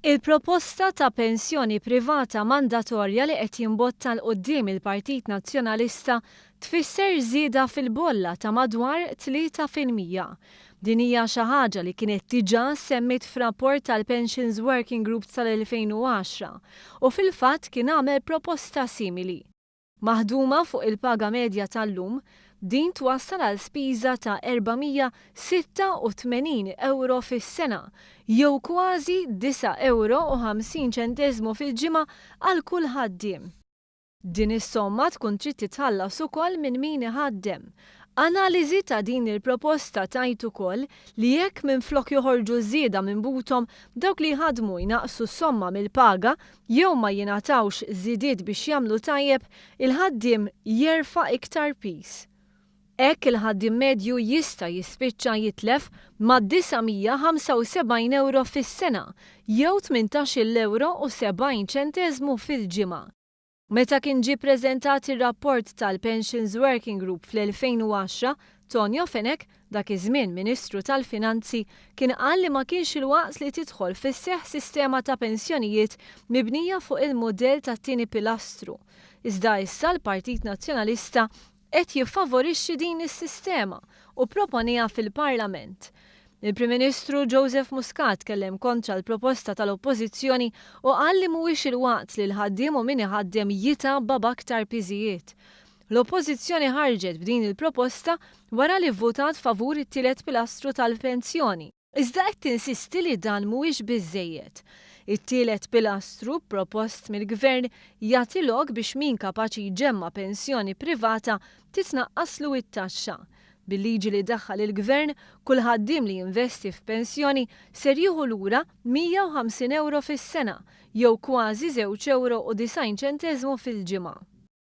Il-proposta ta' pensjoni privata mandatorja li qed jimbotta l quddiem il-Partit Nazzjonalista tfisser żieda fil-bolla ta' madwar 3%. Din hija xi ħaġa li kienet diġà semmit f'rapport tal-Pensions Working Group tal-2010 u fil-fatt kien għamel proposta simili. Maħduma fuq il-paga medja tal-lum, din twassal għal spiża ta' 486 euro fis-sena, jew kważi 9 euro u 50 ċentesmu fil-ġimgħa għal kull ħaddiem. Din is-somma tkun trid titħallas ukoll minn min iħaddem. Analiżi ta' din il-proposta tajt ukoll li jekk minflok joħorġu żieda minn butom dawk li jħaddmu jnaqsu s-somma mill-paga jew ma jingħatawx żidiet biex jagħmlu tajjeb, il-ħaddiem jerfa' iktar peace. Hekk il-ħaddiem medju jista' jispiċċa jitlef ma' 975 euro fis-sena jew 18 euro u 70 ċentesmu fil-ġimgħa. Meta kien ġie ppreżentat ir-rapport tal-Pensions Working Group fl-2010, Tonio Fenek, dak iż-żmien Ministru tal-Finanzi, kien qal li ma kienx il-waqt li tidħol fis-seħħ sistema ta' pensjonijiet mibnija fuq il-mudell tat-tieni pilastru. Iżda issa l-Partit Nazzjonalista qed jiffavorixxi din is-sistema u proponiha fil-Parlament. Il-Prim Ministru Joseph Muscat kellem kontra l-proposta tal-Oppożizzjoni u qal li mhuwiex il-waqt li l-ħaddiem u min iħaddem jitabba b'aktar piżijiet. L-Oppożizzjoni ħarġet b'din il-proposta wara li vvutat favur it-tielet pilastru tal-pensjoni. Iżda qed tinsisti li dan mhuwiex biżżejjed. It-tielet pilastru propost mill-Gvern jagħti lok biex min kapaċi jġemma pensjoni privata titnaqqaslu it-taxxa. Bil-liġi li daħħal il-Gvern, kull ħaddiem li jinvesti f'pensjoni ser jieħu lura 150 euro fis-sena, jew kważi 2 euro u 90 ċentesmu fil-ġimgħa.